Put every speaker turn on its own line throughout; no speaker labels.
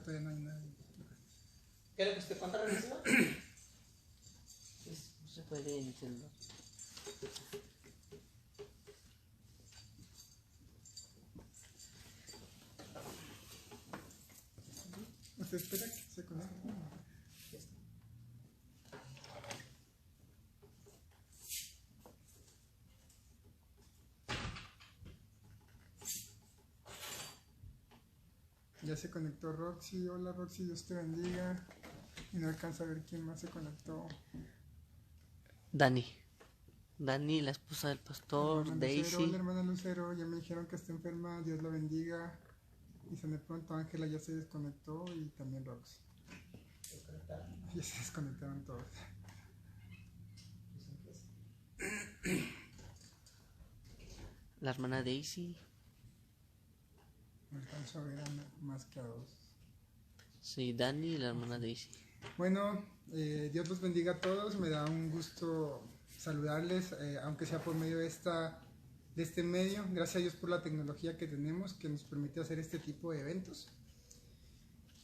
todavía no hay nadie.
¿Quiere que usted cuánto reciba?
No se puede entender.
¿Usted espera que se conecte? Ya se conectó Roxy. Hola Roxy, Dios te bendiga. Y no alcanza a ver quién más se conectó.
Dani, la esposa del pastor,
Hermana
Daisy.
Lucero, hola hermana Lucero, ya me dijeron que está enferma, Dios la bendiga. Y se me pronto Ángela ya se desconectó y también Roxy. Ya se desconectaron todos.
La hermana Daisy.
No alcanzo a ver a más que a dos.
Sí, Dani y la hermana Daisy.
Bueno, Dios los bendiga a todos, me da un gusto saludarles, aunque sea por medio de este medio. Gracias a Dios por la tecnología que tenemos, que nos permite hacer este tipo de eventos.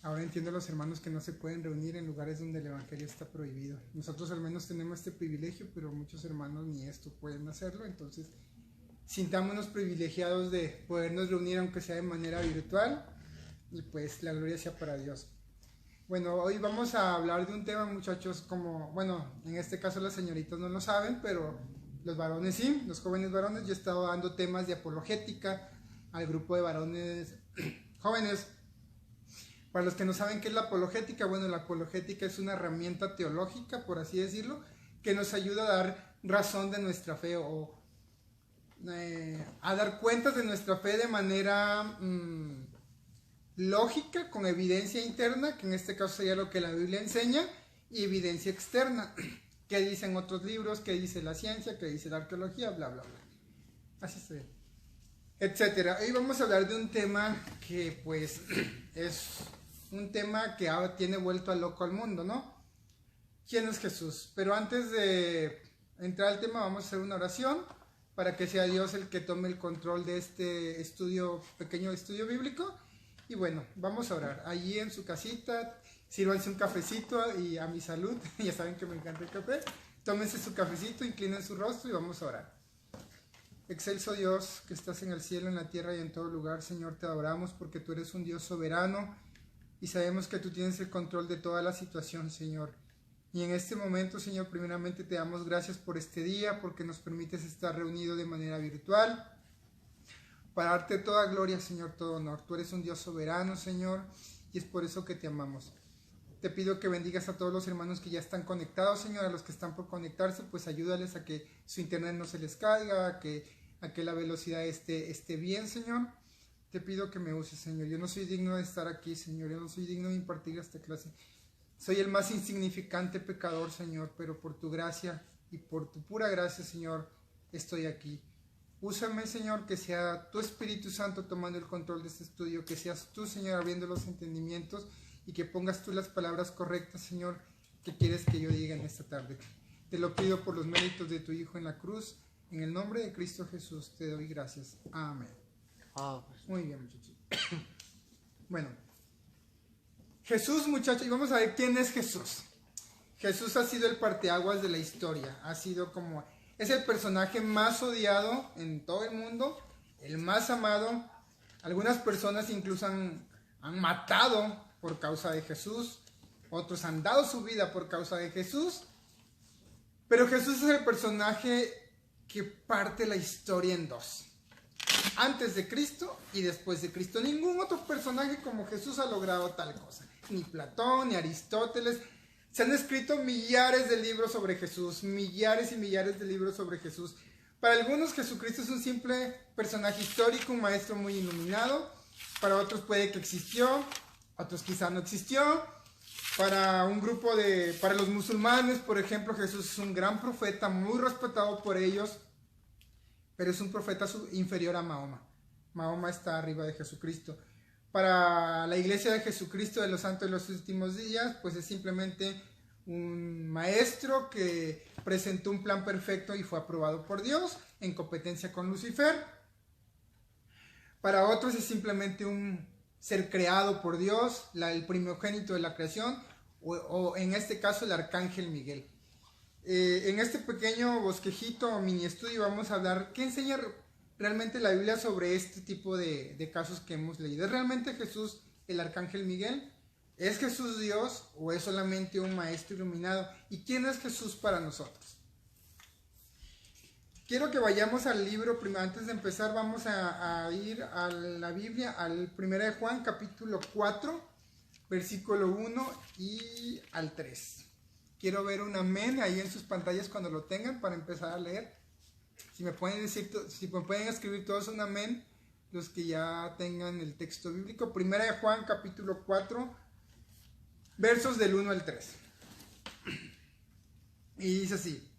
Ahora entiendo a los hermanos que no se pueden reunir en lugares donde el evangelio está prohibido. Nosotros al menos tenemos este privilegio, pero muchos hermanos ni esto pueden hacerlo, entonces sintámonos privilegiados de podernos reunir aunque sea de manera virtual, y pues la gloria sea para Dios. Bueno, hoy vamos a hablar de un tema, muchachos, como, bueno, en este caso las señoritas no lo saben, pero los varones sí, los jóvenes varones. Yo he estado dando temas de apologética al grupo de varones jóvenes. Para los que no saben qué es la apologética, bueno, la apologética es una herramienta teológica, por así decirlo, que nos ayuda a dar razón de nuestra fe o a dar cuentas de nuestra fe de manera lógica, con evidencia interna, que en este caso sería lo que la Biblia enseña, y evidencia externa, que dicen otros libros, que dice la ciencia, que dice la arqueología, bla, bla, bla. Así se etcétera. Hoy vamos a hablar de un tema que pues es un tema que tiene vuelto a loco al mundo, ¿no? ¿Quién es Jesús? Pero antes de entrar al tema vamos a hacer una oración para que sea Dios el que tome el control de este pequeño estudio bíblico. Y bueno, vamos a orar. Allí en su casita, sírvanse un cafecito y a mi salud, ya saben que me encanta el café. Tómense su cafecito, inclinen su rostro y vamos a orar. Excelso Dios, que estás en el cielo, en la tierra y en todo lugar, Señor, te adoramos porque tú eres un Dios soberano y sabemos que tú tienes el control de toda la situación, Señor. Y en este momento, Señor, primeramente te damos gracias por este día, porque nos permites estar reunidos de manera virtual, para darte toda gloria, Señor, todo honor. Tú eres un Dios soberano, Señor, y es por eso que te amamos. Te pido que bendigas a todos los hermanos que ya están conectados, Señor, a los que están por conectarse, pues ayúdales a que su internet no se les caiga, a que la velocidad esté bien, Señor. Te pido que me uses, Señor. Yo no soy digno de estar aquí, Señor. Yo no soy digno de impartir esta clase. Soy el más insignificante pecador, Señor, pero por tu gracia y por tu pura gracia, Señor, estoy aquí. Úsame, Señor, que sea tu Espíritu Santo tomando el control de este estudio, que seas tú, Señor, abriendo los entendimientos y que pongas tú las palabras correctas, Señor, que quieres que yo diga en esta tarde. Te lo pido por los méritos de tu Hijo en la cruz. En el nombre de Cristo Jesús te doy gracias. Amén. Muy bien, muchachos. Bueno, Jesús, muchachos, y vamos a ver quién es Jesús. Jesús ha sido el parteaguas de la historia. Es el personaje más odiado en todo el mundo, el más amado. Algunas personas incluso han matado por causa de Jesús. Otros han dado su vida por causa de Jesús. Pero Jesús es el personaje que parte la historia en dos. Antes de Cristo y después de Cristo. Ningún otro personaje como Jesús ha logrado tal cosa. Ni Platón, ni Aristóteles. Se han escrito millares de libros sobre Jesús. Millares y millares de libros sobre Jesús. Para algunos Jesucristo es un simple personaje histórico, un maestro muy iluminado. Para otros puede que existió. Otros quizá no existió. Para los musulmanes, por ejemplo, Jesús es un gran profeta, muy respetado por ellos, pero es un profeta inferior a Mahoma. Mahoma está arriba de Jesucristo. Para la iglesia de Jesucristo de los Santos de los Últimos Días, pues es simplemente un maestro que presentó un plan perfecto y fue aprobado por Dios en competencia con Lucifer. Para otros es simplemente un ser creado por Dios, el primogénito de la creación, o en este caso el arcángel Miguel. En este pequeño bosquejito o mini estudio vamos a hablar qué enseña realmente la Biblia sobre este tipo de casos que hemos leído. ¿Es realmente Jesús el arcángel Miguel? ¿Es Jesús Dios o es solamente un maestro iluminado? ¿Y quién es Jesús para nosotros? Quiero que vayamos al libro, antes de empezar vamos a ir a la Biblia, al 1 de Juan capítulo 4, versículo 1 y al 3. Quiero ver un amén ahí en sus pantallas cuando lo tengan para empezar a leer. Si me pueden escribir todos un amén, los que ya tengan el texto bíblico. 1 de Juan capítulo 4, versos del 1 al 3. Y dice así: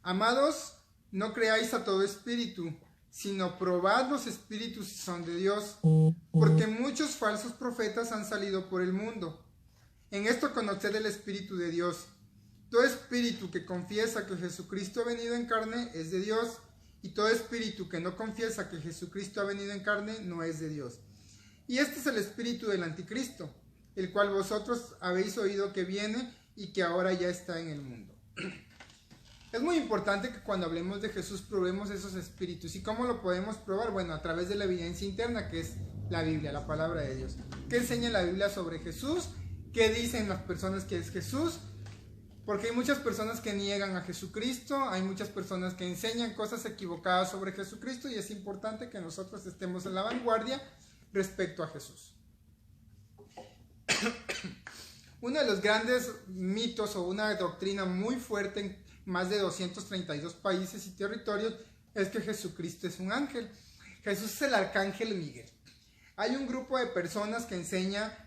Amados, no creáis a todo espíritu, sino probad los espíritus si son de Dios, porque muchos falsos profetas han salido por el mundo. En esto conoced el Espíritu de Dios. Todo espíritu que confiesa que Jesucristo ha venido en carne es de Dios, y todo espíritu que no confiesa que Jesucristo ha venido en carne no es de Dios. Y este es el espíritu del anticristo, el cual vosotros habéis oído que viene y que ahora ya está en el mundo. Es muy importante que cuando hablemos de Jesús probemos esos espíritus. ¿Y cómo lo podemos probar? Bueno, a través de la evidencia interna, que es la Biblia, la palabra de Dios. ¿Qué enseña la Biblia sobre Jesús? ¿Qué dicen las personas que es Jesús? Porque hay muchas personas que niegan a Jesucristo, hay muchas personas que enseñan cosas equivocadas sobre Jesucristo, y es importante que nosotros estemos en la vanguardia respecto a Jesús. Uno de los grandes mitos o una doctrina muy fuerte en más de 232 países y territorios es que Jesucristo es un ángel. Jesús es el arcángel Miguel. Hay un grupo de personas que enseña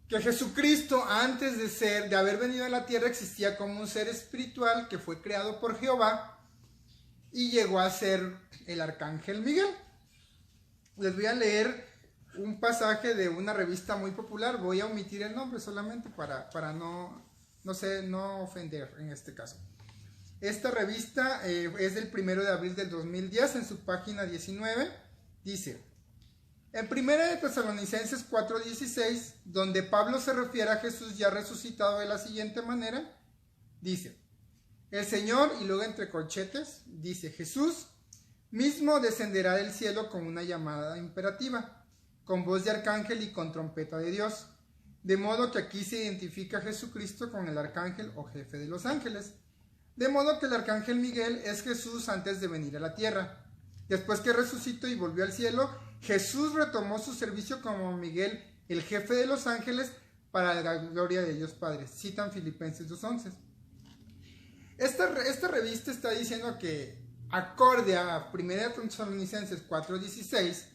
que Jesucristo, antes de haber venido a la tierra, existía como un ser espiritual que fue creado por Jehová y llegó a ser el arcángel Miguel. Les voy a leer un pasaje de una revista muy popular. Voy a omitir el nombre solamente para no ofender en este caso. Esta revista es del 1 de abril del 2010, en su página 19, dice: en 1 de Tesalonicenses 4:16, donde Pablo se refiere a Jesús ya resucitado de la siguiente manera, dice: el Señor, y luego entre corchetes, dice: Jesús mismo descenderá del cielo con una llamada imperativa, con voz de arcángel y con trompeta de Dios. De modo que aquí se identifica a Jesucristo con el arcángel o jefe de los ángeles. De modo que el arcángel Miguel es Jesús antes de venir a la tierra. Después que resucitó y volvió al cielo, Jesús retomó su servicio como Miguel, el jefe de los ángeles, para la gloria de Dios Padre. Citan Filipenses 2:11. Esta revista está diciendo que, acorde a 1 Tesalonicenses 4:16,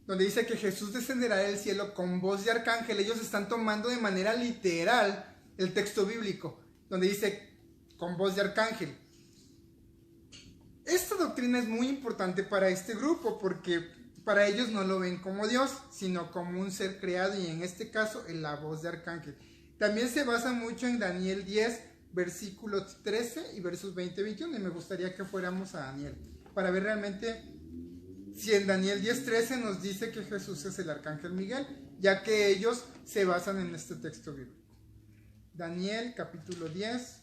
donde dice que Jesús descenderá del cielo con voz de arcángel, ellos están tomando de manera literal el texto bíblico, donde dice con voz de arcángel. Esta doctrina es muy importante para este grupo porque para ellos no lo ven como Dios, sino como un ser creado, y en este caso en la voz de arcángel. También se basa mucho en Daniel 10, versículos 13 y versos 20 y 21, y me gustaría que fuéramos a Daniel para ver realmente si en Daniel 10:13 nos dice que Jesús es el arcángel Miguel, ya que ellos se basan en este texto bíblico. Daniel capítulo 10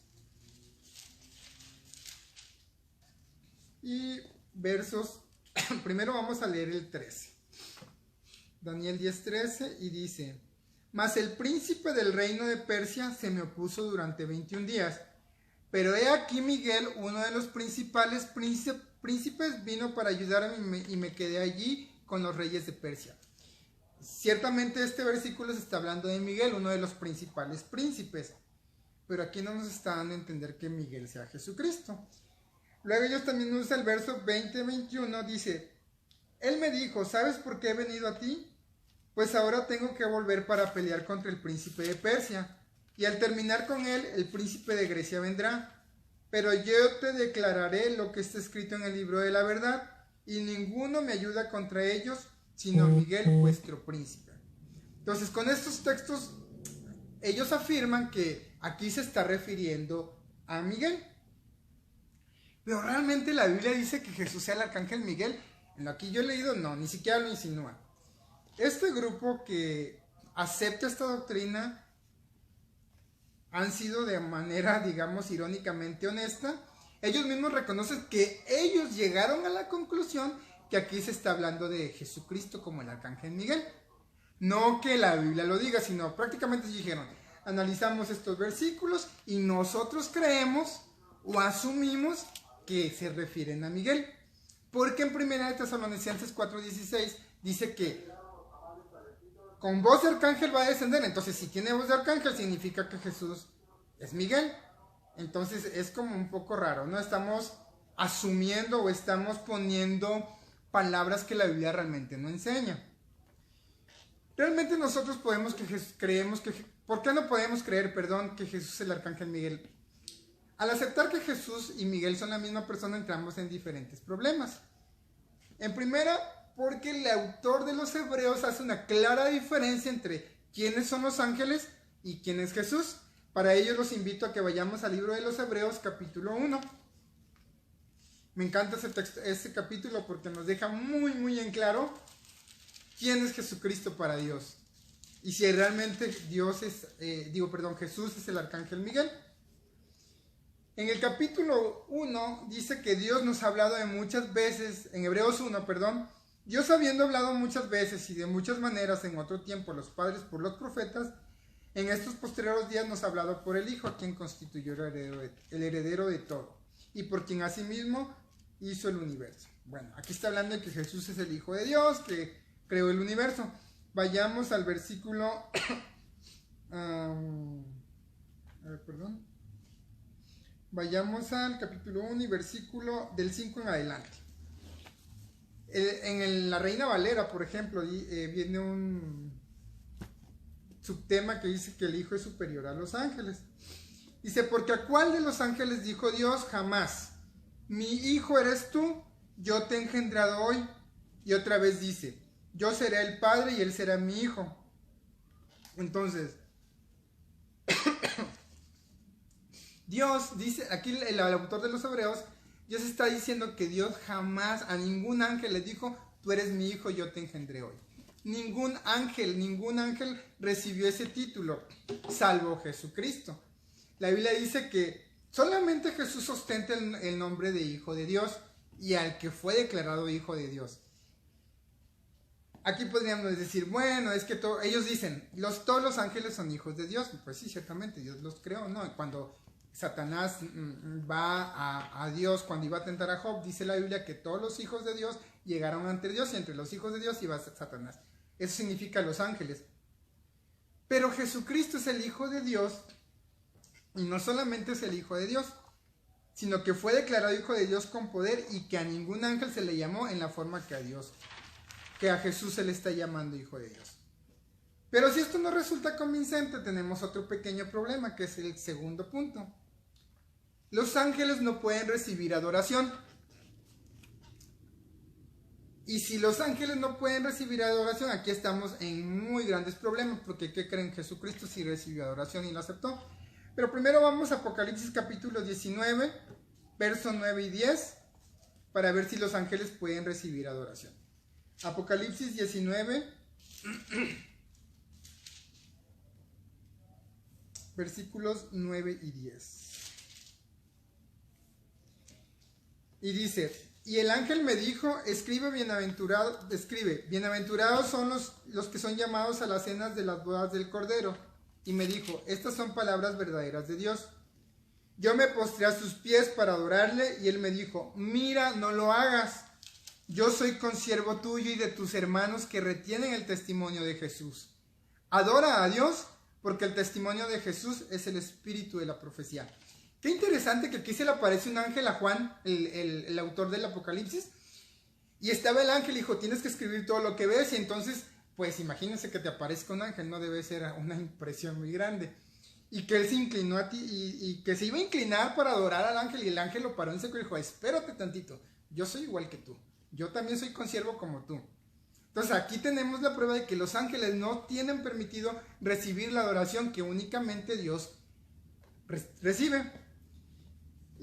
y versos, primero vamos a leer el 13. Daniel 10:13, y dice: mas el príncipe del reino de Persia se me opuso durante 21 días, pero he aquí Miguel, uno de los principales príncipes, vino para ayudarme y me quedé allí con los reyes de Persia. Ciertamente este versículo se está hablando de Miguel, uno de los principales príncipes, pero aquí no nos está dando a entender que Miguel sea Jesucristo. Luego ellos también usan el verso 20-21, dice: él me dijo, ¿sabes por qué he venido a ti? Pues ahora tengo que volver para pelear contra el príncipe de Persia, y al terminar con él, el príncipe de Grecia vendrá. Pero yo te declararé lo que está escrito en el libro de la verdad, y ninguno me ayuda contra ellos, sino Miguel, vuestro príncipe. Entonces, con estos textos, ellos afirman que aquí se está refiriendo a Miguel. Pero realmente la Biblia dice que Jesús sea el arcángel Miguel. En lo que yo he leído, no, ni siquiera lo insinúa. este grupo que acepta esta doctrina han sido de manera, digamos, irónicamente honesta. Ellos mismos reconocen que ellos llegaron a la conclusión que aquí se está hablando de Jesucristo como el arcángel Miguel. No que la Biblia lo diga, sino prácticamente dijeron, analizamos estos versículos y nosotros creemos o asumimos que se refieren a Miguel. Porque en 1 Tesalonicenses 4:16 dice que con voz de arcángel va a descender. Entonces, si tiene voz de arcángel, significa que Jesús es Miguel. Entonces, es como un poco raro, ¿no? Estamos asumiendo o estamos poniendo palabras que la Biblia realmente no enseña. Realmente nosotros creemos que... ¿Por qué no podemos creer, que Jesús es el arcángel Miguel? Al aceptar que Jesús y Miguel son la misma persona, entramos en diferentes problemas. En primera, porque el autor de los Hebreos hace una clara diferencia entre quiénes son los ángeles y quién es Jesús. Para ello los invito a que vayamos al libro de los Hebreos, capítulo 1. Me encanta este capítulo porque nos deja muy, muy en claro quién es Jesucristo para Dios. Y si realmente Jesús es el arcángel Miguel. En el capítulo 1 dice que Dios nos ha hablado de muchas veces, en Hebreos 1, Dios habiendo hablado muchas veces y de muchas maneras en otro tiempo a los padres por los profetas, en estos posteriores días nos ha hablado por el Hijo, a quien constituyó el heredero de todo, y por quien asimismo hizo el universo. Bueno, aquí está hablando de que Jesús es el Hijo de Dios, que creó el universo. Vayamos al versículo... Vayamos al capítulo 1 y versículo del 5 en adelante. En la Reina Valera, por ejemplo, viene un subtema que dice que el Hijo es superior a los ángeles. Dice, porque ¿a cuál de los ángeles dijo Dios? Jamás. Mi hijo eres tú, yo te he engendrado hoy. Y otra vez dice, yo seré el padre y él será mi hijo. Entonces, Dios dice, aquí el autor de los Hebreos, Dios está diciendo que Dios jamás a ningún ángel le dijo, tú eres mi hijo, yo te engendré hoy. Ningún ángel recibió ese título, salvo Jesucristo. La Biblia dice que solamente Jesús ostenta el nombre de Hijo de Dios y al que fue declarado Hijo de Dios. Aquí podríamos decir, bueno, es que ellos dicen, todos los ángeles son hijos de Dios. Pues sí, ciertamente, Dios los creó, ¿no? Cuando Satanás va a Dios, cuando iba a tentar a Job, dice la Biblia que todos los hijos de Dios llegaron ante Dios y entre los hijos de Dios iba Satanás. Eso significa los ángeles. Pero Jesucristo es el Hijo de Dios y no solamente es el Hijo de Dios, sino que fue declarado Hijo de Dios con poder y que a ningún ángel se le llamó en la forma que a Jesús se le está llamando Hijo de Dios. Pero si esto no resulta convincente, tenemos otro pequeño problema, que es el segundo punto. Los ángeles no pueden recibir adoración. Y si los ángeles no pueden recibir adoración, aquí estamos en muy grandes problemas, porque ¿qué creen? Jesucristo sí recibió adoración y lo aceptó. Pero primero vamos a Apocalipsis capítulo 19, versos 9 y 10, para ver si los ángeles pueden recibir adoración. Apocalipsis 19, versículos 9 y 10. Y dice, y el ángel me dijo, escribe, bienaventurados son los que son llamados a las cenas de las bodas del Cordero. Y me dijo, estas son palabras verdaderas de Dios. Yo me postré a sus pies para adorarle, y él me dijo, mira, no lo hagas. Yo soy consiervo tuyo y de tus hermanos que retienen el testimonio de Jesús. Adora a Dios, porque el testimonio de Jesús es el espíritu de la profecía. Qué interesante que aquí se le aparece un ángel a Juan, el autor del Apocalipsis, y estaba el ángel y dijo, tienes que escribir todo lo que ves, y entonces, pues imagínense que te aparezca un ángel, no debe ser una impresión muy grande. Y que él se inclinó a ti, y que se iba a inclinar para adorar al ángel, y el ángel lo paró en seco y dijo, espérate tantito, yo soy igual que tú, yo también soy consiervo como tú. Entonces aquí tenemos la prueba de que los ángeles no tienen permitido recibir la adoración que únicamente Dios recibe.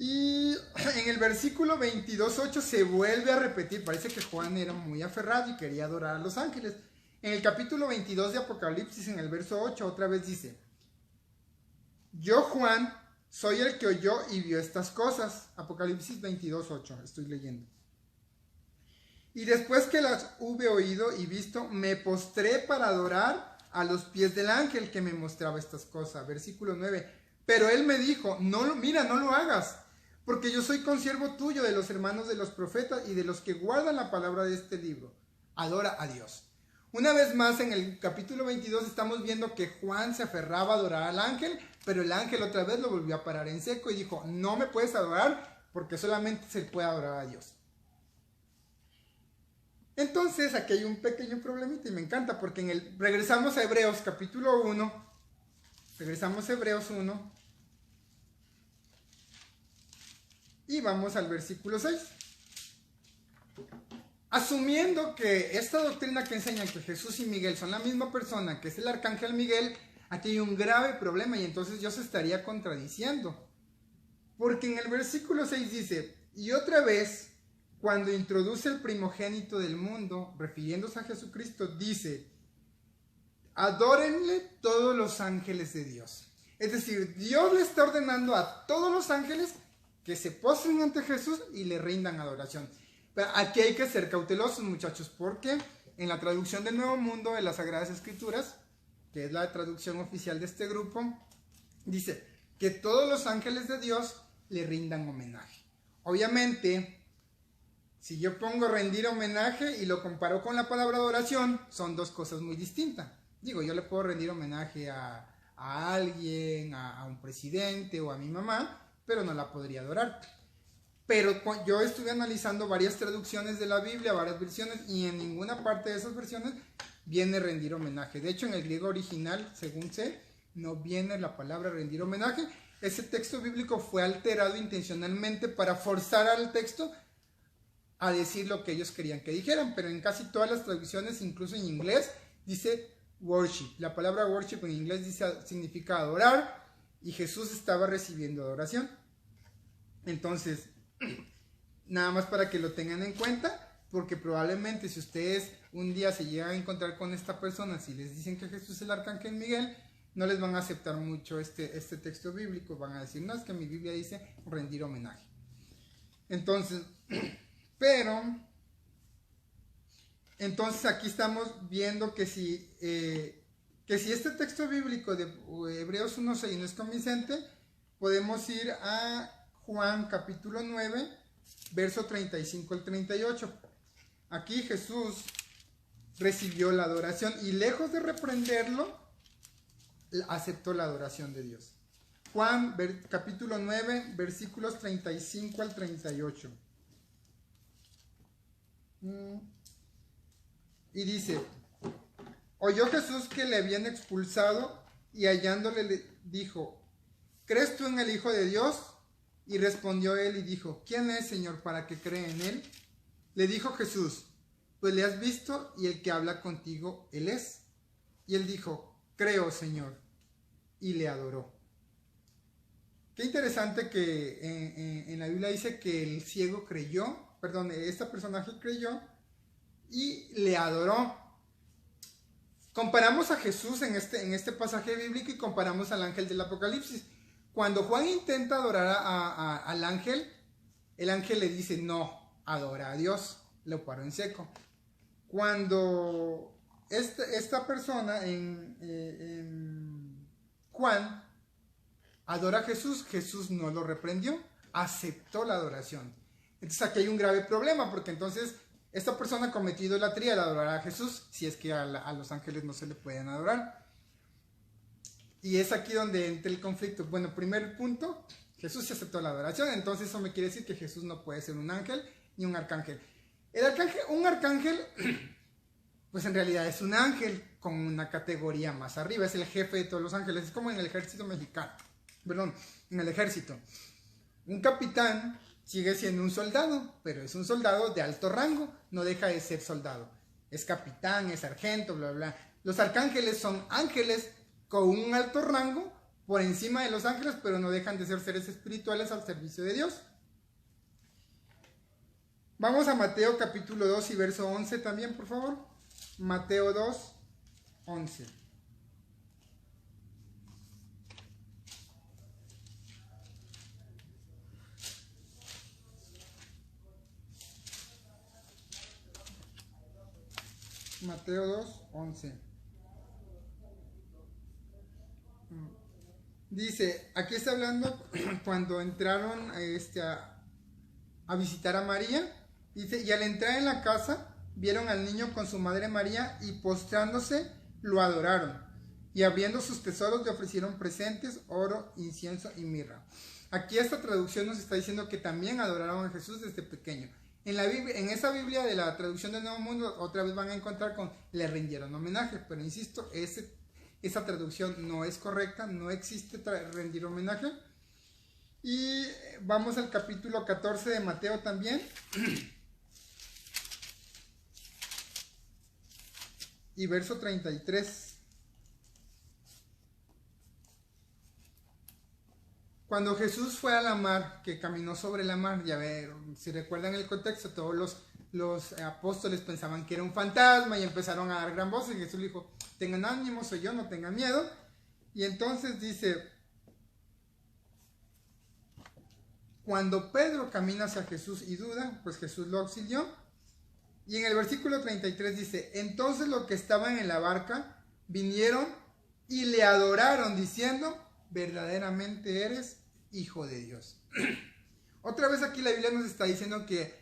Y en el versículo 22:8 se vuelve a repetir, parece que Juan era muy aferrado y quería adorar a los ángeles. En el capítulo 22 de Apocalipsis, en el verso 8, otra vez dice: yo, Juan, soy el que oyó y vio estas cosas. Apocalipsis 22, 8, estoy leyendo. Y después que las hube oído y visto, me postré para adorar a los pies del ángel que me mostraba estas cosas. Versículo 9. Pero él me dijo: no lo hagas, porque yo soy consiervo tuyo, de los hermanos de los profetas y de los que guardan la palabra de este libro. Adora a Dios. Una vez más, en el capítulo 22 estamos viendo que Juan se aferraba a adorar al ángel, pero el ángel otra vez lo volvió a parar en seco y dijo: no me puedes adorar, porque solamente se puede adorar a Dios. Entonces aquí hay un pequeño problemita y me encanta, porque regresamos a Hebreos capítulo 1, regresamos a Hebreos 1 y vamos al versículo 6. Asumiendo que esta doctrina que enseña que Jesús y Miguel son la misma persona, que es el arcángel Miguel, aquí hay un grave problema y entonces Dios estaría contradiciendo. Porque en el versículo 6 dice: y otra vez, cuando introduce el primogénito del mundo, refiriéndose a Jesucristo, dice: adórenle todos los ángeles de Dios. Es decir, Dios le está ordenando a todos los ángeles que se postren ante Jesús y le rindan adoración. Pero aquí hay que ser cautelosos, muchachos, porque en la traducción del Nuevo Mundo de las Sagradas Escrituras, que es la traducción oficial de este grupo, dice que todos los ángeles de Dios le rindan homenaje. Obviamente, si yo pongo rendir homenaje y lo comparo con la palabra adoración, son dos cosas muy distintas. Digo, yo le puedo rendir homenaje a alguien, a un presidente o a mi mamá, pero no la podría adorar. Pero yo estuve analizando varias traducciones de la Biblia, varias versiones, y en ninguna parte de esas versiones viene rendir homenaje. De hecho, en el griego original, según sé, no viene la palabra rendir homenaje. Ese texto bíblico fue alterado intencionalmente para forzar al texto a decir lo que ellos querían que dijeran, pero en casi todas las traducciones, incluso en inglés, dice worship. La palabra worship en inglés significa adorar, y Jesús estaba recibiendo adoración. Entonces, nada más para que lo tengan en cuenta, porque probablemente si ustedes un día se llegan a encontrar con esta persona, si les dicen que Jesús es el arcángel Miguel, no les van a aceptar mucho este texto bíblico. Van a decir: no, es que mi Biblia dice rendir homenaje. Entonces, entonces aquí estamos viendo que si este texto bíblico de Hebreos 1:6 no es convincente, podemos ir a Juan capítulo 9, verso 35 al 38. Aquí Jesús recibió la adoración y, lejos de reprenderlo, aceptó la adoración de Dios. Juan capítulo 9, versículos 35 al 38. Y dice: oyó Jesús que le habían expulsado, y hallándole le dijo: ¿crees tú en el Hijo de Dios? Y respondió él y dijo: ¿quién es, Señor, para que crea en él? Le dijo Jesús: pues le has visto, y el que habla contigo, él es. Y él dijo: creo, Señor, y le adoró. Qué interesante que en la Biblia dice que el ciego creyó, este personaje creyó y le adoró. Comparamos a Jesús en este pasaje bíblico y comparamos al ángel del Apocalipsis. Cuando Juan intenta adorar al ángel, el ángel le dice: no, adora a Dios. Lo paró en seco. Cuando esta persona en Juan adora a Jesús, Jesús no lo reprendió, aceptó la adoración. Entonces aquí hay un grave problema, porque entonces esta persona cometió idolatría al adorar a Jesús, si es que a los ángeles no se le pueden adorar. Y es aquí donde entra el conflicto. Bueno, primer punto, Jesús sí aceptó la adoración, entonces eso me quiere decir que Jesús no puede ser un ángel ni un arcángel. Un arcángel, pues en realidad es un ángel con una categoría más arriba, es el jefe de todos los ángeles, es como en el ejército mexicano, en el ejército. Un capitán sigue siendo un soldado, pero es un soldado de alto rango, no deja de ser soldado. Es capitán, es sargento, bla, bla. Los arcángeles son ángeles con un alto rango por encima de los ángeles, pero no dejan de ser seres espirituales al servicio de Dios. Vamos a Mateo capítulo 2 y verso 11 también, por favor. Mateo 2, 11. Mateo 2, 11. Dice, aquí está hablando cuando entraron a visitar a María. Dice, y al entrar en la casa, vieron al niño con su madre María y postrándose lo adoraron. Y abriendo sus tesoros le ofrecieron presentes, oro, incienso y mirra. Aquí esta traducción nos está diciendo que también adoraron a Jesús desde pequeño. En la Biblia, en esa Biblia de la traducción del Nuevo Mundo, otra vez van a encontrar con le rindieron homenaje, pero insisto, esa traducción no es correcta, no existe rendir homenaje. Y vamos al capítulo 14 de Mateo también. Y verso 33. Cuando Jesús fue a la mar, que caminó sobre la mar, ya ver, si recuerdan el contexto, todos los apóstoles pensaban que era un fantasma y empezaron a dar gran voz, y Jesús le dijo, tengan ánimo, soy yo, no tengan miedo. Y entonces dice, cuando Pedro camina hacia Jesús y duda, pues Jesús lo auxilió. Y en el versículo 33 dice, entonces los que estaban en la barca vinieron y le adoraron diciendo, verdaderamente eres Hijo de Dios. Otra vez aquí la Biblia nos está diciendo que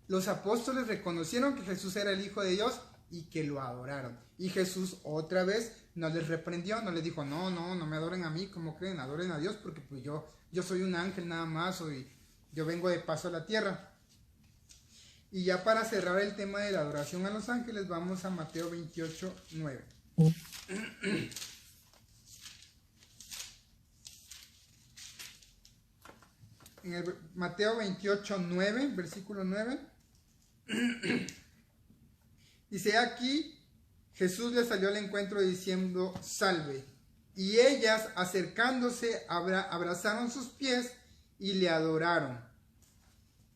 los apóstoles reconocieron que Jesús era el Hijo de Dios y que lo adoraron. Y Jesús otra vez no les reprendió, no les dijo, no me adoren a mí, como creen, adoren a Dios, porque pues yo soy un ángel nada más, yo vengo de paso a la tierra. Y ya para cerrar el tema de la adoración a los ángeles, vamos a Mateo 28, 9. En el Mateo 28, 9, versículo 9, dice, aquí Jesús les salió al encuentro diciendo, salve. Y ellas, acercándose, abrazaron sus pies y le adoraron.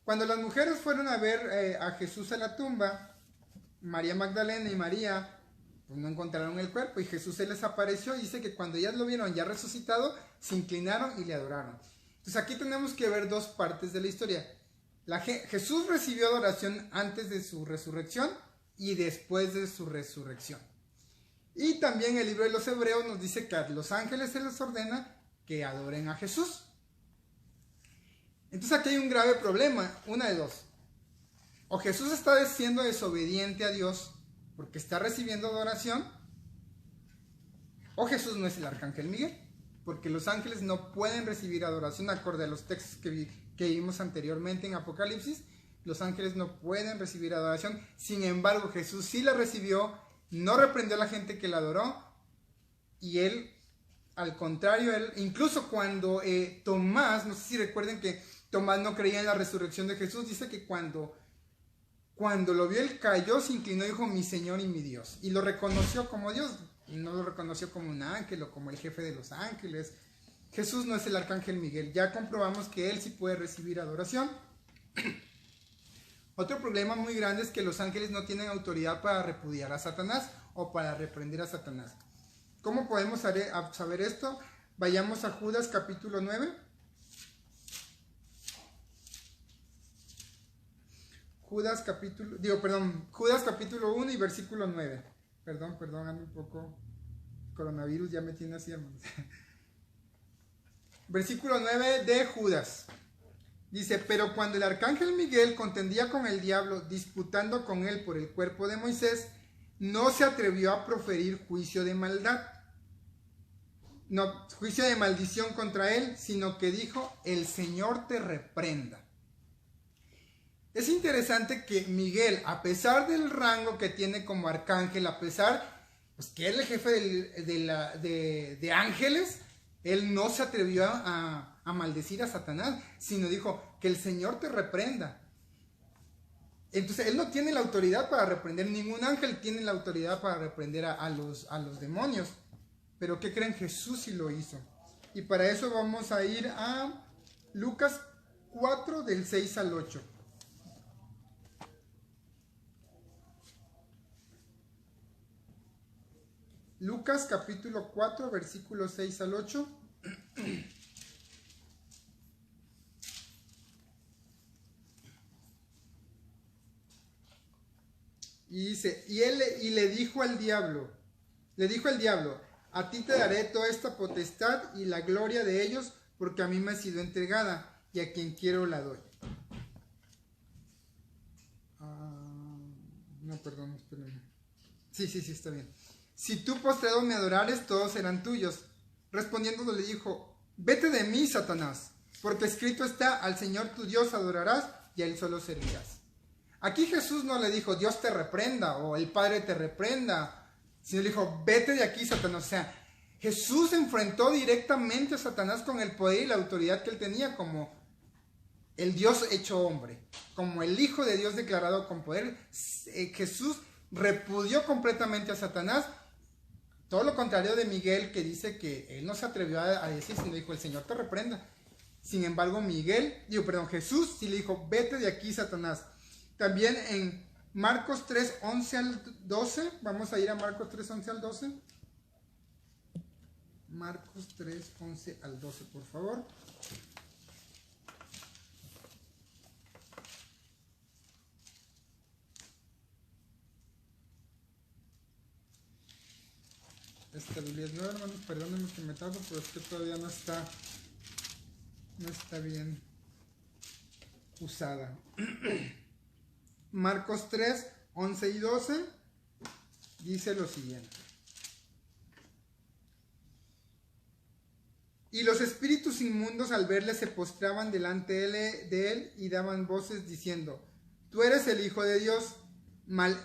Cuando las mujeres fueron a ver a Jesús a la tumba, María Magdalena y María, pues no encontraron el cuerpo y Jesús se les apareció y dice que cuando ellas lo vieron ya resucitado, se inclinaron y le adoraron. Entonces aquí tenemos que ver dos partes de la historia. Jesús recibió adoración antes de su resurrección y después de su resurrección. Y también el libro de los Hebreos nos dice que a los ángeles se les ordena que adoren a Jesús. Entonces aquí hay un grave problema, una de dos. O Jesús está siendo desobediente a Dios porque está recibiendo adoración, o Jesús no es el arcángel Miguel, porque los ángeles no pueden recibir adoración acorde a los textos que vimos anteriormente en Apocalipsis. Los ángeles no pueden recibir adoración. Sin embargo, Jesús sí la recibió, no reprendió a la gente que la adoró, y él, al contrario, incluso cuando Tomás, no sé si recuerden que Tomás no creía en la resurrección de Jesús, dice que cuando lo vio, él cayó, se inclinó y dijo, mi Señor y mi Dios, y lo reconoció como Dios. Y no lo reconoció como un ángel o como el jefe de los ángeles. Jesús no es el arcángel Miguel. Ya comprobamos que él sí puede recibir adoración. Otro problema muy grande es que los ángeles no tienen autoridad para repudiar a Satanás o para reprender a Satanás. ¿Cómo podemos saber esto? Vayamos a Judas capítulo 9. Judas capítulo 1 y versículo 9. Perdón, ando un poco, coronavirus ya me tiene así, hermanos. Versículo 9 de Judas. Dice, pero cuando el arcángel Miguel contendía con el diablo, disputando con él por el cuerpo de Moisés, no se atrevió a proferir juicio de maldad. No, juicio de maldición contra él, sino que dijo, el Señor te reprenda. Es interesante que Miguel, a pesar del rango que tiene como arcángel, a pesar pues, que él es el jefe de ángeles, él no se atrevió a maldecir a Satanás, sino dijo que el Señor te reprenda. Entonces él no tiene la autoridad para reprender, ningún ángel tiene la autoridad para reprender a los demonios. Pero ¿qué creen? Jesús sí lo hizo. Y para eso vamos a ir a Lucas 4 del 6 al 8. Lucas capítulo 4, versículos 6 al 8. Y dice, y le dijo al diablo, a ti te daré toda esta potestad y la gloria de ellos, porque a mí me ha sido entregada, y a quien quiero la doy. No, perdón, espérenme. Sí, está bien. Si tú postrado me adorares, todos serán tuyos. Respondiendo le dijo, vete de mí, Satanás, porque escrito está, al Señor tu Dios adorarás, y a él solo servirás. Aquí Jesús no le dijo, Dios te reprenda, o el Padre te reprenda, sino le dijo, vete de aquí, Satanás. O sea, Jesús enfrentó directamente a Satanás con el poder y la autoridad que él tenía como el Dios hecho hombre, como el Hijo de Dios declarado con poder. Jesús repudió completamente a Satanás, todo lo contrario de Miguel, que dice que él no se atrevió a decir, sino dijo, el Señor te reprenda. Sin embargo, Jesús sí le dijo, vete de aquí, Satanás. También en Marcos 3, 11 al 12, vamos a ir a Marcos 3, 11 al 12. Marcos 3, 11 al 12, por favor. Esta Biblia es nueva, hermanos, perdónenme que me tardo, pero es que todavía no está bien usada. Marcos 3, 11 y 12 dice lo siguiente. Y los espíritus inmundos al verle se postraban delante de él y daban voces diciendo, tú eres el Hijo de Dios. Mas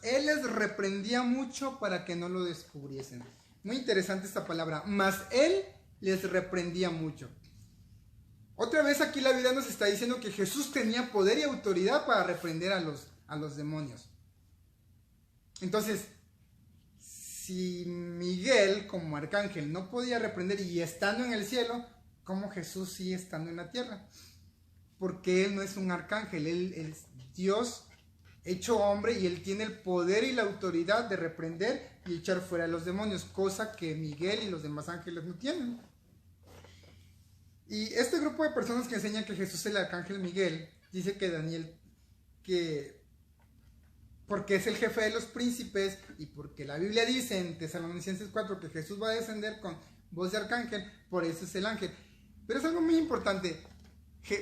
él les reprendía mucho para que no lo descubriesen. Muy interesante esta palabra, mas él les reprendía mucho. Otra vez aquí la Biblia nos está diciendo que Jesús tenía poder y autoridad para reprender a los demonios. Entonces, si Miguel como arcángel no podía reprender y estando en el cielo, ¿cómo Jesús sí estando en la tierra? Porque él no es un arcángel, él es Dios hecho hombre y él tiene el poder y la autoridad de reprender y echar fuera a los demonios, cosa que Miguel y los demás ángeles no tienen. Y este grupo de personas que enseñan que Jesús es el arcángel Miguel, dice que Daniel, que porque es el jefe de los príncipes y porque la Biblia dice en Tesalonicenses 4 que Jesús va a descender con voz de arcángel, por eso es el ángel. Pero es algo muy importante.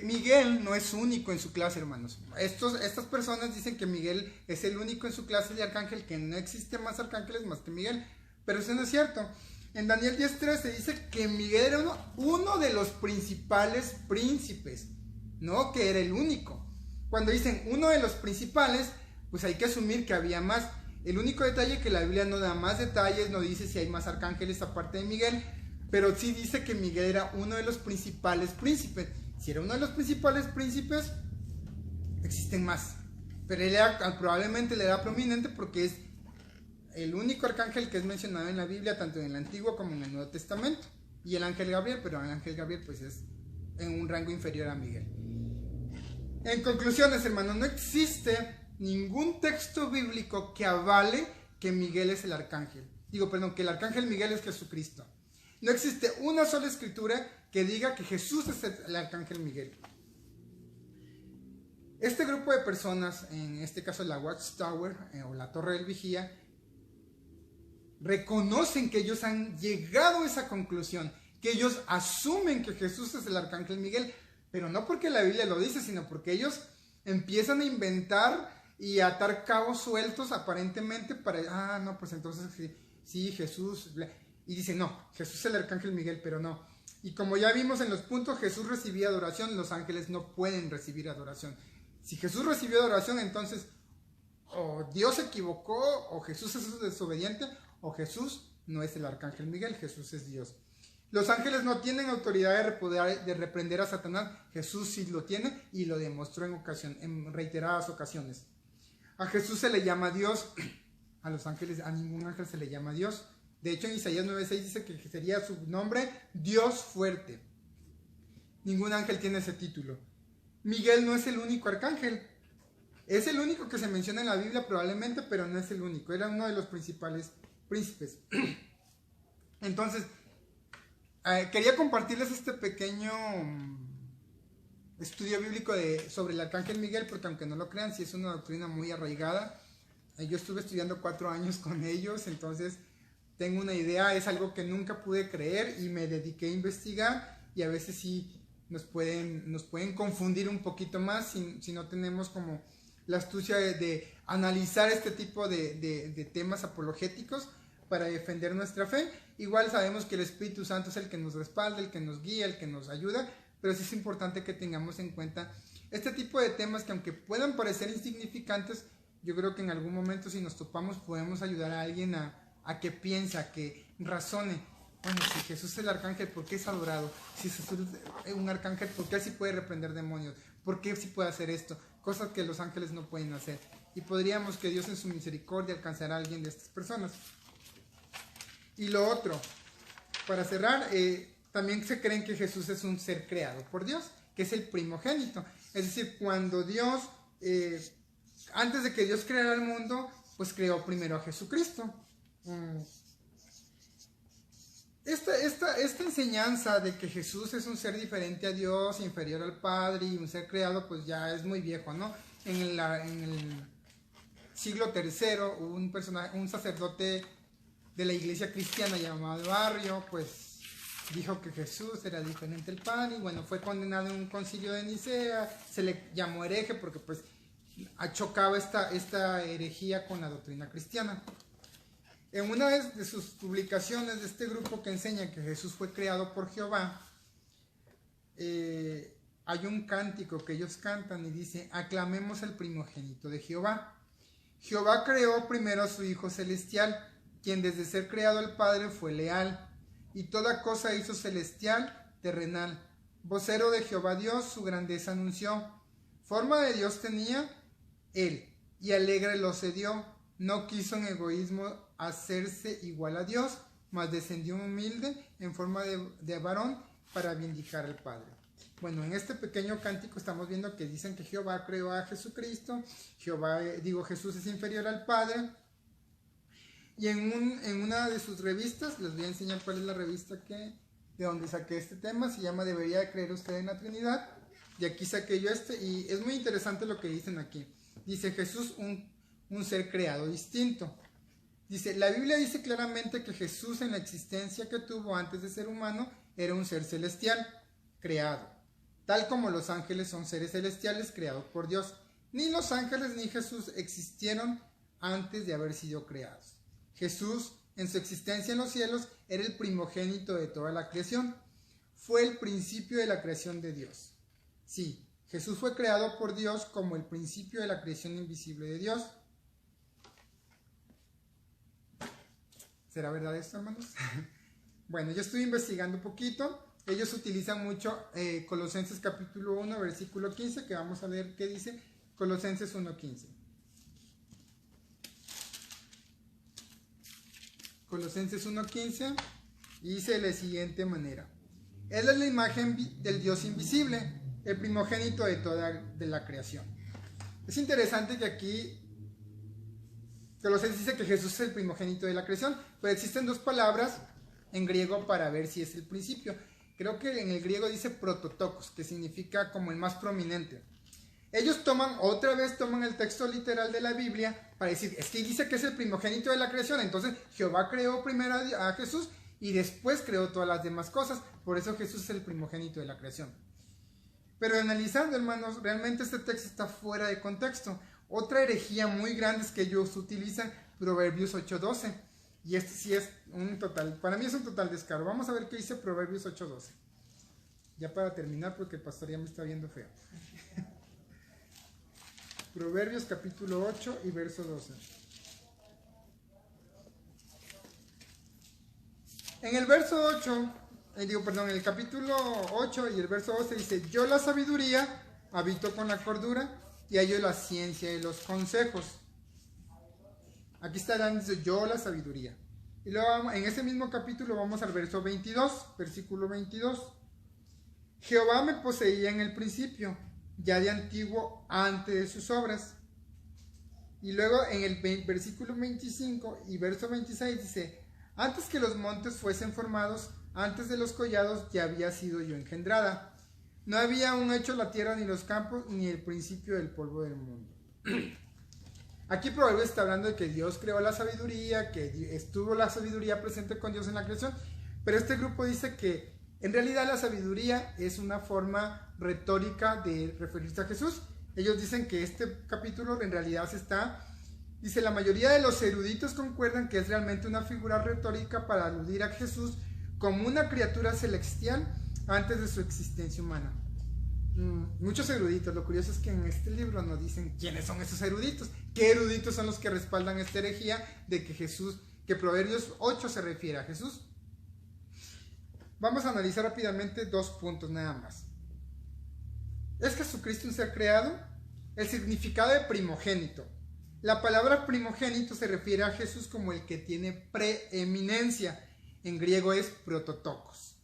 Miguel no es único en su clase, hermanos. Estas personas dicen que Miguel es el único en su clase de arcángel, que no existe más arcángeles más que Miguel, pero eso no es cierto. En Daniel 10:3 se dice que Miguel era uno de los principales príncipes, no que era el único. Cuando dicen uno de los principales, pues hay que asumir que había más. El único detalle es que la Biblia no da más detalles, no dice si hay más arcángeles aparte de Miguel, pero sí dice que Miguel era uno de los principales príncipes. Si era uno de los principales príncipes, existen más. Pero él probablemente le da prominente porque es el único arcángel que es mencionado en la Biblia, tanto en el Antiguo como en el Nuevo Testamento. Y el ángel Gabriel, pero el ángel Gabriel pues es en un rango inferior a Miguel. En conclusiones, hermanos, no existe ningún texto bíblico que avale que Miguel es el arcángel. Que el arcángel Miguel es Jesucristo. No existe una sola escritura que diga que Jesús es el arcángel Miguel. Este grupo de personas, en este caso la Watchtower o la Torre del Vigía, reconocen que ellos han llegado a esa conclusión, que ellos asumen que Jesús es el arcángel Miguel, pero no porque la Biblia lo dice, sino porque ellos empiezan a inventar y a atar cabos sueltos aparentemente para, no, pues entonces sí, Jesús, y dicen, no, Jesús es el arcángel Miguel, pero no. Y como ya vimos en los puntos, Jesús recibía adoración, los ángeles no pueden recibir adoración. Si Jesús recibió adoración, entonces o Dios se equivocó, o Jesús es desobediente, o Jesús no es el arcángel Miguel, Jesús es Dios. Los ángeles no tienen autoridad de reprender a Satanás, Jesús sí lo tiene y lo demostró en reiteradas ocasiones. A Jesús se le llama Dios, a los ángeles, a ningún ángel se le llama Dios. De hecho en Isaías 9:6 dice que sería su nombre Dios fuerte. Ningún ángel tiene ese título. Miguel no es el único arcángel. Es el único que se menciona en la Biblia probablemente, pero no es el único. Era uno de los principales príncipes. Entonces, quería compartirles este pequeño estudio bíblico sobre el Arcángel Miguel, porque aunque no lo crean, sí es una doctrina muy arraigada. Yo estuve estudiando 4 años con ellos, entonces tengo una idea, es algo que nunca pude creer y me dediqué a investigar, y a veces sí nos pueden confundir un poquito más si no tenemos como la astucia de analizar este tipo de temas apologéticos para defender nuestra fe. Igual sabemos que el Espíritu Santo es el que nos respalda, el que nos guía, el que nos ayuda, pero sí es importante que tengamos en cuenta este tipo de temas que, aunque puedan parecer insignificantes, yo creo que en algún momento, si nos topamos, podemos ayudar a alguien a que piense, a que razone. Bueno, si Jesús es el arcángel, ¿por qué es adorado? Si Jesús es un arcángel, ¿por qué así puede reprender demonios? ¿Por qué sí puede hacer esto? Cosas que los ángeles no pueden hacer. Y podríamos que Dios en su misericordia alcanzara a alguien de estas personas. Y lo otro, para cerrar, también se creen que Jesús es un ser creado por Dios, que es el primogénito. Es decir, cuando Dios, antes de que Dios creara el mundo, pues creó primero a Jesucristo. Esta enseñanza de que Jesús es un ser diferente a Dios, inferior al Padre y un ser creado, pues ya es muy viejo, ¿no? En el siglo III, un sacerdote de la iglesia cristiana llamado Arrio, pues dijo que Jesús era diferente al Padre, y bueno, fue condenado en un concilio de Nicea, se le llamó hereje porque pues chocaba esta herejía con la doctrina cristiana. En una de sus publicaciones de este grupo que enseña que Jesús fue creado por Jehová, hay un cántico que ellos cantan y dice: aclamemos el primogénito de Jehová. Jehová creó primero a su Hijo celestial, quien desde ser creado al Padre fue leal, y toda cosa hizo celestial, terrenal. Vocero de Jehová Dios, su grandeza anunció. Forma de Dios tenía él, y alegre lo cedió. No quiso en egoísmo hacerse igual a Dios, mas descendió humilde en forma de varón para vindicar al Padre. Bueno, en este pequeño cántico estamos viendo que dicen que Jehová creó a Jesucristo, Jesús es inferior al Padre. Y en una de sus revistas, les voy a enseñar cuál es la revista de donde saqué este tema, se llama ¿Debería de creer usted en la Trinidad? Y aquí saqué yo y es muy interesante lo que dicen aquí. Dice Jesús, un ser creado distinto. Dice, la Biblia dice claramente que Jesús, en la existencia que tuvo antes de ser humano, era un ser celestial, creado. Tal como los ángeles son seres celestiales creados por Dios. Ni los ángeles ni Jesús existieron antes de haber sido creados. Jesús, en su existencia en los cielos, era el primogénito de toda la creación. Fue el principio de la creación de Dios. Sí, Jesús fue creado por Dios como el principio de la creación invisible de Dios. ¿Será verdad esto, hermanos? Bueno, yo estoy investigando un poquito. Ellos utilizan mucho Colosenses capítulo 1, versículo 15, que vamos a leer qué dice Colosenses 1:15. Colosenses 1:15 dice de la siguiente manera: Él es la imagen del Dios invisible, el primogénito de la creación. Es interesante que aquí Colosenses dice que Jesús es el primogénito de la creación, pero existen 2 palabras en griego para ver si es el principio. Creo que en el griego dice prototokos, que significa como el más prominente. Ellos toman el texto literal de la Biblia para decir, es que dice que es el primogénito de la creación, entonces Jehová creó primero a Jesús y después creó todas las demás cosas, por eso Jesús es el primogénito de la creación. Pero analizando, hermanos, realmente este texto está fuera de contexto. Otra herejía muy grande es que ellos utilizan Proverbios 8:12, y este sí es un total, para mí es un total descaro. Vamos a ver qué dice Proverbios 8:12, ya para terminar porque el pastor ya me está viendo feo. Proverbios capítulo 8 y verso 12. En el verso 8, en el capítulo 8 y el verso 12 dice: yo la sabiduría habito con la cordura y hallo la ciencia y los consejos. Aquí está dando, dice, yo la sabiduría. Y luego en ese mismo capítulo vamos al verso 22, versículo 22. Jehová me poseía en el principio, ya de antiguo, antes de sus obras. Y luego en el versículo 25 y verso 26 dice, antes que los montes fuesen formados, antes de los collados ya había sido yo engendrada. No había aún hecho la tierra ni los campos, ni el principio del polvo del mundo. Aquí Proverbios está hablando de que Dios creó la sabiduría, que estuvo la sabiduría presente con Dios en la creación, pero este grupo dice que en realidad la sabiduría es una forma retórica de referirse a Jesús. Ellos dicen que este capítulo en realidad dice, la mayoría de los eruditos concuerdan que es realmente una figura retórica para aludir a Jesús como una criatura celestial antes de su existencia humana. Muchos eruditos, lo curioso es que en este libro nos dicen quiénes son esos eruditos, qué eruditos son los que respaldan esta herejía de que Proverbios 8 se refiere a Jesús. Vamos a analizar rápidamente 2 puntos nada más. ¿Es Jesucristo un ser creado? El significado de primogénito. La palabra primogénito se refiere a Jesús como el que tiene preeminencia. En griego es prototokos.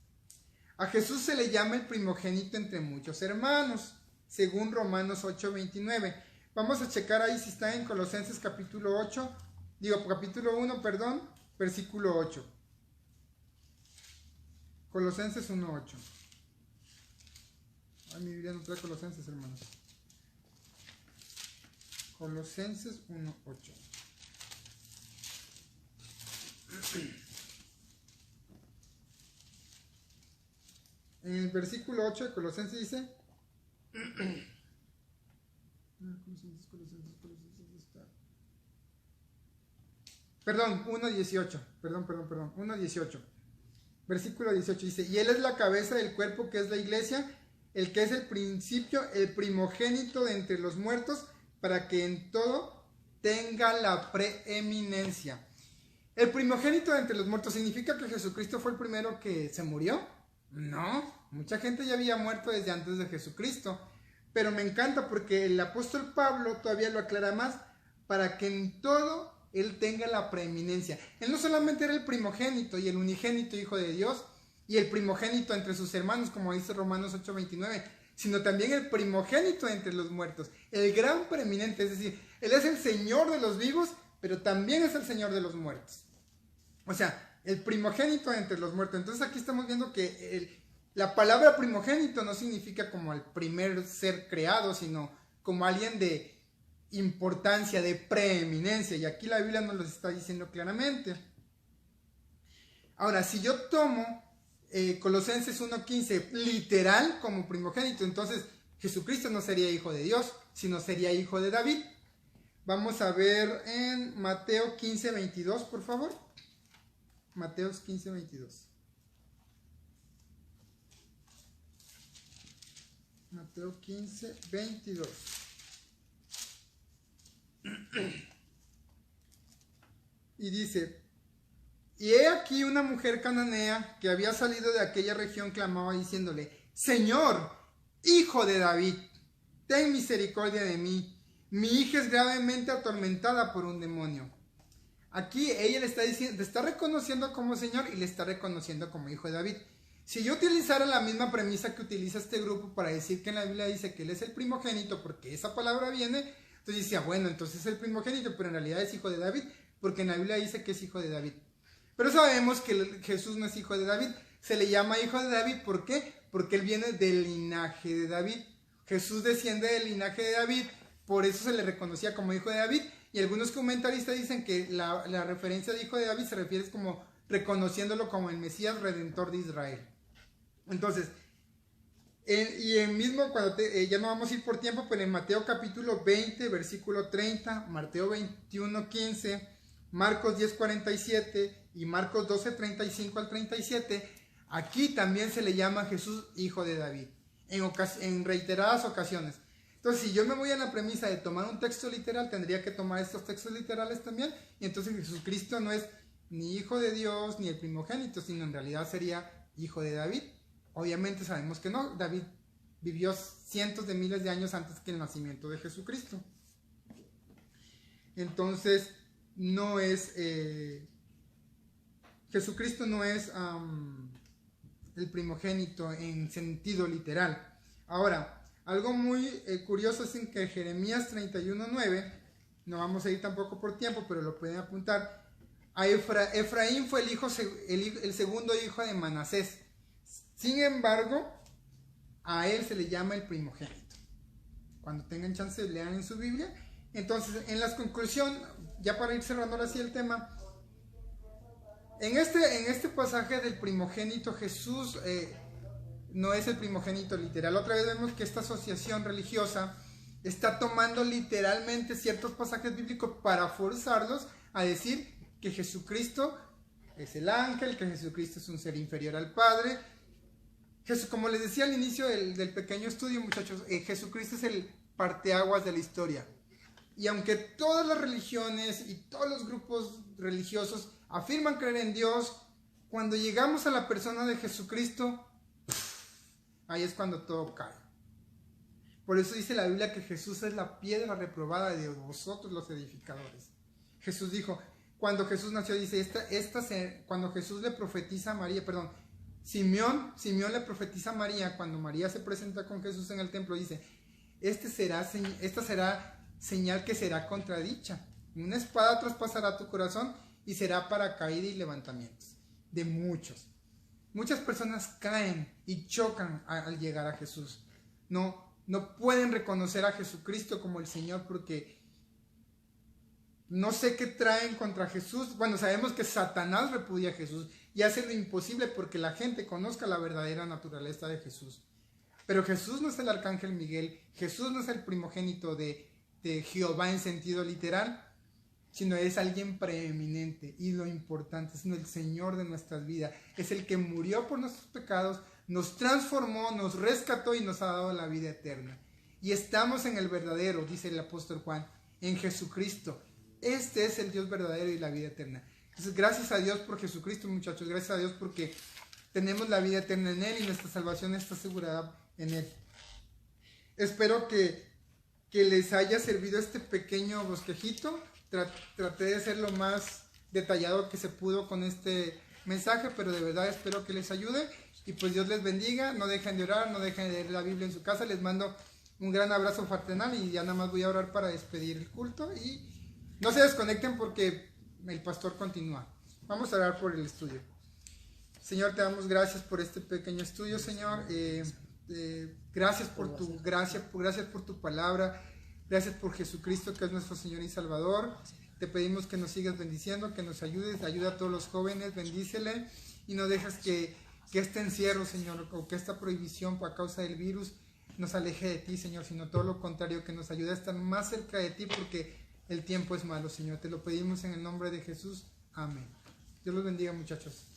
A Jesús se le llama el primogénito entre muchos hermanos, según Romanos 8:29. Vamos a checar ahí si está en Colosenses capítulo 1, versículo 8. Colosenses 1:8. Ay, mi Biblia no trae Colosenses, hermanos. Colosenses 1:8. En el versículo 8 de Colosenses dice... Perdón, 1:18. Perdón. 1:18. Versículo 18 dice, y Él es la cabeza del cuerpo que es la iglesia, el que es el principio, el primogénito de entre los muertos, para que en todo tenga la preeminencia. ¿El primogénito de entre los muertos significa que Jesucristo fue el primero que se murió? No, mucha gente ya había muerto desde antes de Jesucristo, pero me encanta porque el apóstol Pablo todavía lo aclara más, para que en todo Él tenga la preeminencia. Él no solamente era el primogénito y el unigénito hijo de Dios, y el primogénito entre sus hermanos, como dice Romanos 8:29, sino también el primogénito entre los muertos, el gran preeminente, es decir, Él es el Señor de los vivos, pero también es el Señor de los muertos. O sea, el primogénito entre los muertos. Entonces aquí estamos viendo que la palabra primogénito no significa como el primer ser creado, sino como alguien de importancia, de preeminencia. Y aquí la Biblia nos lo está diciendo claramente. Ahora, si yo tomo Colosenses 1:15 literal como primogénito, entonces Jesucristo no sería hijo de Dios, sino sería hijo de David. Vamos a ver en Mateo 15:22, por favor. Mateo 15:22. Mateo 15:22. Y dice, y he aquí una mujer cananea que había salido de aquella región clamaba diciéndole, Señor, hijo de David, ten misericordia de mí, mi hija es gravemente atormentada por un demonio. Aquí ella le está diciendo, le está reconociendo como Señor y le está reconociendo como hijo de David. Si yo utilizara la misma premisa que utiliza este grupo para decir que en la Biblia dice que Él es el primogénito, porque esa palabra viene, entonces decía, bueno, entonces es el primogénito, pero en realidad es hijo de David, porque en la Biblia dice que es hijo de David. Pero sabemos que Jesús no es hijo de David, se le llama hijo de David, ¿por qué? Porque Él viene del linaje de David. Jesús desciende del linaje de David, por eso se le reconocía como hijo de David. Y algunos comentaristas dicen que la referencia de hijo de David se refiere como reconociéndolo como el Mesías Redentor de Israel. Entonces, ya no vamos a ir por tiempo, pero en Mateo capítulo 20, versículo 30, Mateo 21:15, Marcos 10:47 y Marcos 12:35 al 37, aquí también se le llama a Jesús hijo de David, en reiteradas ocasiones. Entonces, si yo me voy a la premisa de tomar un texto literal, tendría que tomar estos textos literales también, y entonces Jesucristo no es ni hijo de Dios ni el primogénito, sino en realidad sería hijo de David. Obviamente sabemos que no, David vivió cientos de miles de años antes que el nacimiento de Jesucristo. Entonces, no es, Jesucristo no es el primogénito en sentido literal. Ahora, algo muy curioso es en que Jeremías 31:9 No vamos a ir tampoco por tiempo, pero lo pueden apuntar. Efraín fue el segundo hijo de Manasés. Sin embargo, a él se le llama el primogénito. Cuando tengan chance, lean en su Biblia. Entonces, en la conclusión, ya para ir cerrando así el tema, en este pasaje del primogénito, Jesús no es el primogénito literal. Otra vez vemos que esta asociación religiosa está tomando literalmente ciertos pasajes bíblicos para forzarlos a decir que Jesucristo es el ángel, que Jesucristo es un ser inferior al Padre. Como les decía al inicio del pequeño estudio, muchachos, Jesucristo es el parteaguas de la historia. Y aunque todas las religiones y todos los grupos religiosos afirman creer en Dios, cuando llegamos a la persona de Jesucristo, ahí es cuando todo cae. Por eso dice la Biblia que Jesús es la piedra reprobada de vosotros los edificadores. Jesús dijo, cuando Jesús nació, dice, cuando Jesús le profetiza a María, Simeón le profetiza a María, cuando María se presenta con Jesús en el templo, dice, esta será señal que será contradicha. Una espada traspasará tu corazón y será para caída y levantamientos de muchos. Muchas personas caen y chocan al llegar a Jesús. No pueden reconocer a Jesucristo como el Señor porque no sé qué traen contra Jesús. Bueno, sabemos que Satanás repudia a Jesús y hace lo imposible porque la gente conozca la verdadera naturaleza de Jesús. Pero Jesús no es el arcángel Miguel, Jesús no es el primogénito de Jehová en sentido literal, sino es alguien preeminente y lo importante, sino el Señor de nuestras vidas. Es el que murió por nuestros pecados, nos transformó, nos rescató y nos ha dado la vida eterna. Y estamos en el verdadero, dice el apóstol Juan, en Jesucristo. Este es el Dios verdadero y la vida eterna. Entonces, gracias a Dios por Jesucristo, muchachos. Gracias a Dios porque tenemos la vida eterna en Él y nuestra salvación está asegurada en Él. Espero que les haya servido este pequeño bosquejito. Traté de ser lo más detallado que se pudo con este mensaje, pero de verdad espero que les ayude. Y pues Dios les bendiga. No dejen de orar, no dejen de leer la Biblia en su casa. Les mando un gran abrazo fraternal y ya nada más voy a orar para despedir el culto. Y no se desconecten porque el pastor continúa. Vamos a orar por el estudio. Señor, te damos gracias por este pequeño estudio, Señor. Gracias por tu gracia, gracias por tu palabra. Gracias por Jesucristo, que es nuestro Señor y Salvador. Te pedimos que nos sigas bendiciendo, que nos ayudes. Ayuda a todos los jóvenes, bendícele. Y no dejes que este encierro, Señor, o que esta prohibición por causa del virus nos aleje de ti, Señor, sino todo lo contrario, que nos ayude a estar más cerca de ti, porque el tiempo es malo, Señor. Te lo pedimos en el nombre de Jesús. Amén. Dios los bendiga, muchachos.